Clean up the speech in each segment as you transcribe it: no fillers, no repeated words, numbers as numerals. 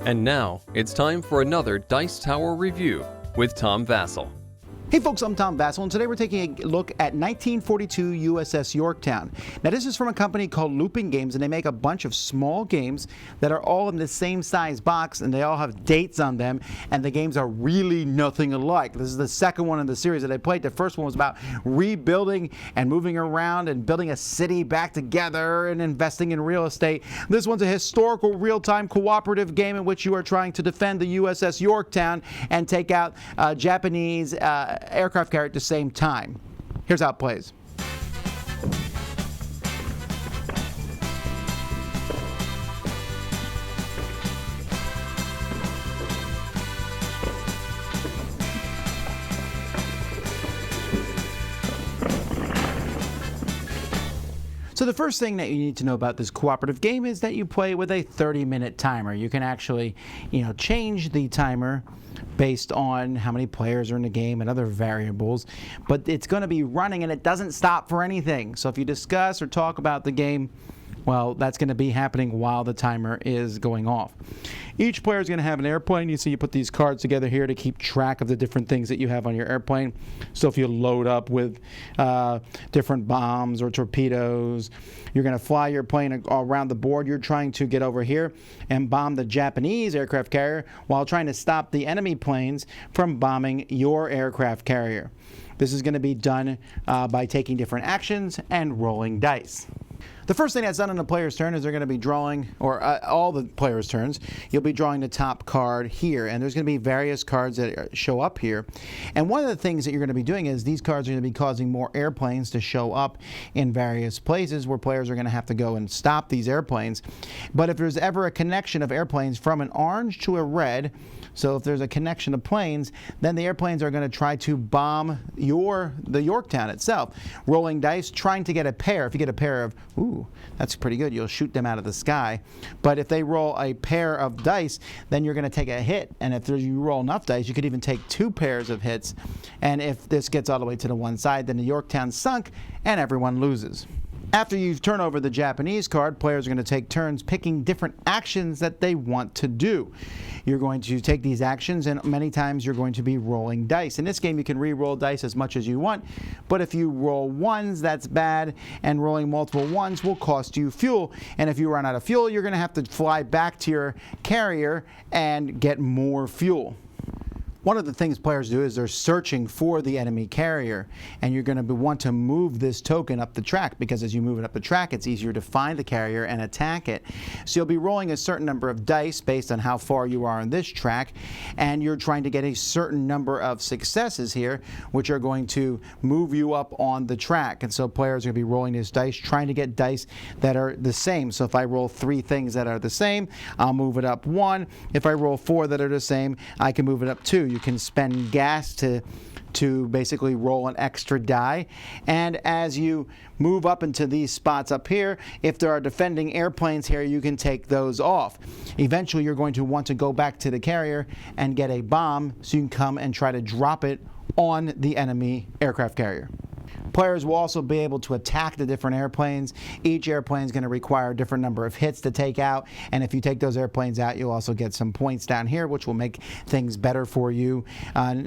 And now, it's time for another Dice Tower review with Tom Vasel. Hey folks, I'm Tom Vasel, and today we're taking a look at 1942 USS Yorktown. Now this is from a company called Looping Games, and they make a bunch of small games that are all in the same size box, and they all have dates on them, and the games are really nothing alike. This is the second one in the series that I played. The first one was about rebuilding and moving around and building a city back together and investing in real estate. This one's a historical real-time cooperative game in which you are trying to defend the USS Yorktown and take out Japanese aircraft carrier at the same time. Here's how it plays. So the first thing that you need to know about this cooperative game is that you play with a 30-minute timer. You can actually, change the timer based on how many players are in the game and other variables, but it's going to be running and it doesn't stop for anything. So if you discuss or talk about the game, well, that's going to be happening while the timer is going off. Each player is going to have an airplane. You see you put these cards together here to keep track of the different things that you have on your airplane. So if you load up with different bombs or torpedoes, you're going to fly your plane around the board. You're trying to get over here and bomb the Japanese aircraft carrier while trying to stop the enemy planes from bombing your aircraft carrier. This is going to be done by taking different actions and rolling dice. The first thing that's done on the player's turn is they're going to be drawing, or all the players' turns, you'll be drawing the top card here. And there's going to be various cards that show up here. And one of the things that you're going to be doing is these cards are going to be causing more airplanes to show up in various places where players are going to have to go and stop these airplanes. But if there's ever a connection of airplanes from an orange to a red, so if there's a connection of planes, then the airplanes are going to try to bomb the Yorktown itself. Rolling dice, trying to get a pair. If you get a pair of, ooh, that's pretty good, you'll shoot them out of the sky. But if they roll a pair of dice, then you're going to take a hit. And if you roll enough dice, you could even take two pairs of hits. And if this gets all the way to the one side, then the Yorktown's sunk and everyone loses. After you turn over the Japanese card, players are going to take turns picking different actions that they want to do. You're going to take these actions, and many times you're going to be rolling dice. In this game, you can re-roll dice as much as you want, but if you roll ones, that's bad, and rolling multiple ones will cost you fuel. And if you run out of fuel, you're going to have to fly back to your carrier and get more fuel. One of the things players do is they're searching for the enemy carrier, and you're going to want to move this token up the track, because as you move it up the track, it's easier to find the carrier and attack it. So you'll be rolling a certain number of dice based on how far you are on this track, and you're trying to get a certain number of successes here, which are going to move you up on the track. And so players are going to be rolling this dice, trying to get dice that are the same. So if I roll 3 things that are the same, I'll move it up 1. If I roll 4 that are the same, I can move it up 2. You can spend gas to basically roll an extra die. And as you move up into these spots up here, if there are defending airplanes here, you can take those off. Eventually, you're going to want to go back to the carrier and get a bomb so you can come and try to drop it on the enemy aircraft carrier. Players will also be able to attack the different airplanes. Each airplane is going to require a different number of hits to take out, and if you take those airplanes out, you'll also get some points down here, which will make things better for you.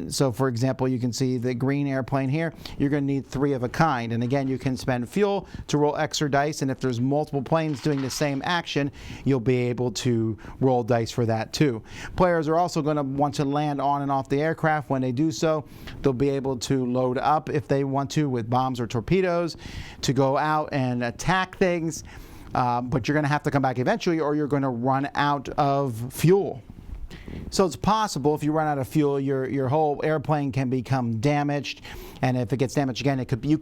So for example, you can see the green airplane here, you're going to need 3 of a kind, and again, you can spend fuel to roll extra dice, and if there's multiple planes doing the same action, you'll be able to roll dice for that too. Players are also going to want to land on and off the aircraft. When they do so, they'll be able to load up if they want to with bombs or torpedoes to go out and attack things, but you're going to have to come back eventually, or you're going to run out of fuel. So it's possible if you run out of fuel, your whole airplane can become damaged, and if it gets damaged again, you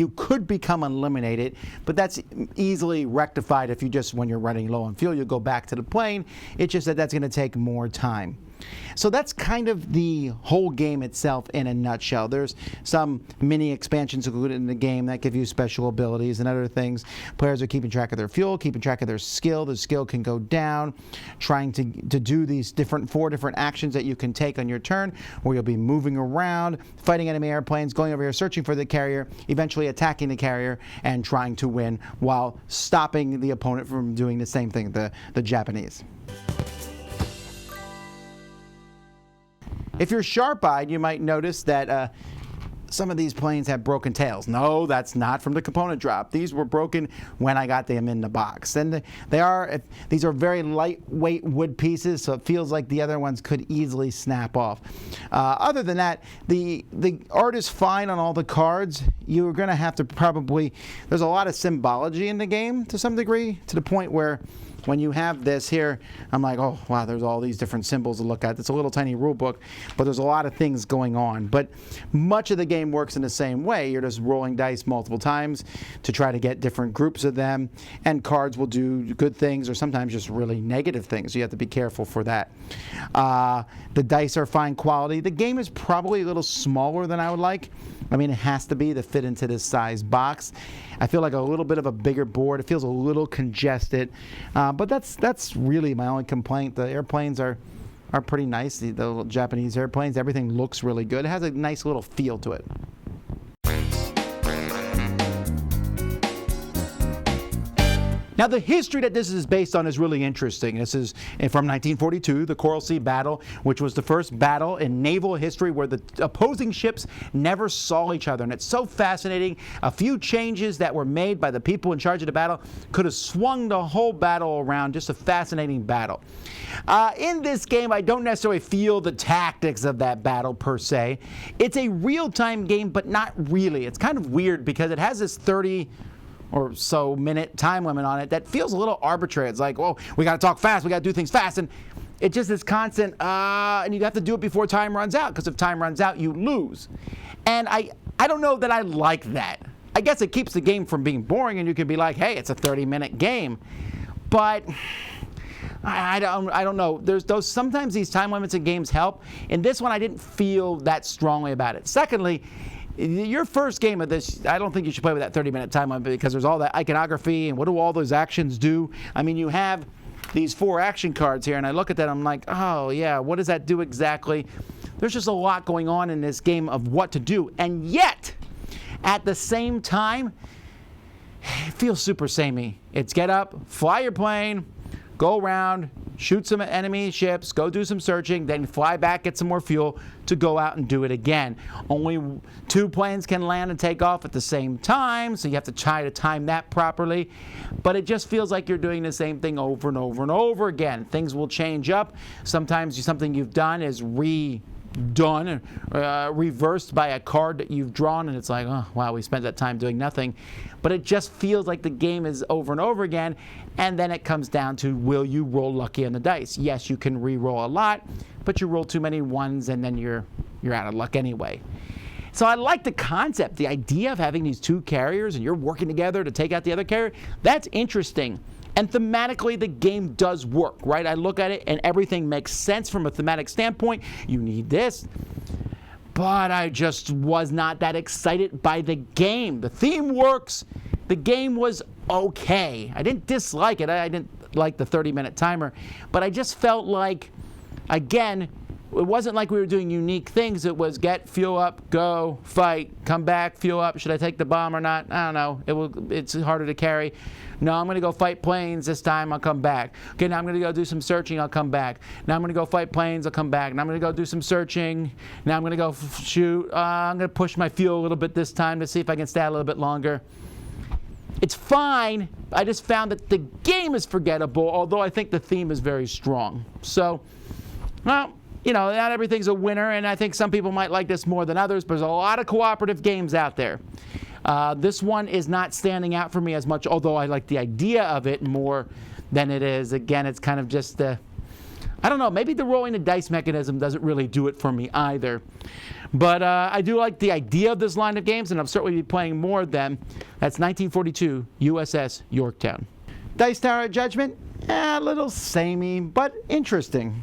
could become eliminated. But that's easily rectified if you just, when you're running low on fuel, you go back to the plane. It's just that that's going to take more time. So that's kind of the whole game itself in a nutshell. There's some mini expansions included in the game that give you special abilities and other things. Players are keeping track of their fuel, keeping track of their skill. The skill can go down, trying to do these 4 different actions that you can take on your turn, where you'll be moving around, fighting enemy airplanes, going over here, searching for the carrier, eventually attacking the carrier, and trying to win while stopping the opponent from doing the same thing, the Japanese. If you're sharp-eyed, you might notice that some of these planes have broken tails. No, that's not from the component drop. These were broken when I got them in the box. And these are very lightweight wood pieces, so it feels like the other ones could easily snap off. Other than that, the art is fine on all the cards. You're going to have to there's a lot of symbology in the game to some degree, to the point where when you have this here, I'm like, oh, wow, there's all these different symbols to look at. It's a little tiny rule book, but there's a lot of things going on. But much of the game works in the same way. You're just rolling dice multiple times to try to get different groups of them, and cards will do good things or sometimes just really negative things. You have to be careful for that. The dice are fine quality. The game is probably a little smaller than I would like. I mean, it has to be to fit into this size box. I feel like a little bit of a bigger board. It feels a little congested, but that's really my only complaint. The airplanes are pretty nice. The Japanese airplanes, everything looks really good. It has a nice little feel to it. Now, the history that this is based on is really interesting. This is from 1942, the Coral Sea Battle, which was the first battle in naval history where the opposing ships never saw each other. And it's so fascinating. A few changes that were made by the people in charge of the battle could have swung the whole battle around. Just a fascinating battle. In this game, I don't necessarily feel the tactics of that battle per se. It's a real-time game, but not really. It's kind of weird because it has this 30 or so minute time limit on it that feels a little arbitrary. It's like, well, we got to talk fast, we got to do things fast, and it just is constant, and you have to do it before time runs out, because if time runs out, you lose. And I don't know that I like that. I guess it keeps the game from being boring, and you can be like, hey, it's a 30-minute game. But I don't know. Sometimes these time limits in games help. In this one, I didn't feel that strongly about it. Secondly, your first game of this, I don't think you should play with that 30-minute time limit, because there's all that iconography and what do all those actions do? I mean, you have these 4 action cards here, and I look at that, I'm like, oh yeah, what does that do exactly? There's just a lot going on in this game of what to do, and yet, at the same time, it feels super samey. It's get up, fly your plane, go around, shoot some enemy ships, go do some searching, then fly back, get some more fuel to go out and do it again. Only 2 planes can land and take off at the same time, so you have to try to time that properly. But it just feels like you're doing the same thing over and over and over again. Things will change up. Sometimes something you've done is redone, reversed by a card that you've drawn, and it's like, oh wow, we spent that time doing nothing. But it just feels like the game is over and over again, and then it comes down to, will you roll lucky on the dice? Yes, you can re-roll a lot, but you roll too many ones and then you're out of luck anyway. So I like the concept, the idea of having these 2 carriers and you're working together to take out the other carrier. That's interesting. And thematically, the game does work, right? I look at it and everything makes sense from a thematic standpoint. You need this. But I just was not that excited by the game. The theme works. The game was okay. I didn't dislike it. I didn't like the 30-minute timer. But I just felt like, again, it wasn't like we were doing unique things. It was get, fuel up, go, fight, come back, fuel up. Should I take the bomb or not? I don't know. It's harder to carry. No, I'm going to go fight planes this time. I'll come back. Okay, now I'm going to go do some searching. I'll come back. Now I'm going to go fight planes. I'll come back. Now I'm going to go do some searching. Now I'm going to go shoot. I'm going to push my fuel a little bit this time to see if I can stay out a little bit longer. It's fine. I just found that the game is forgettable, although I think the theme is very strong. So, well, you know, not everything's a winner, and I think some people might like this more than others, but there's a lot of cooperative games out there. This one is not standing out for me as much, although I like the idea of it more than it is. Again, it's kind of just I don't know, maybe the rolling the dice mechanism doesn't really do it for me either. But I do like the idea of this line of games, and I'll certainly be playing more of them. That's 1942 USS Yorktown. Dice Tower Judgment? A little samey, but interesting.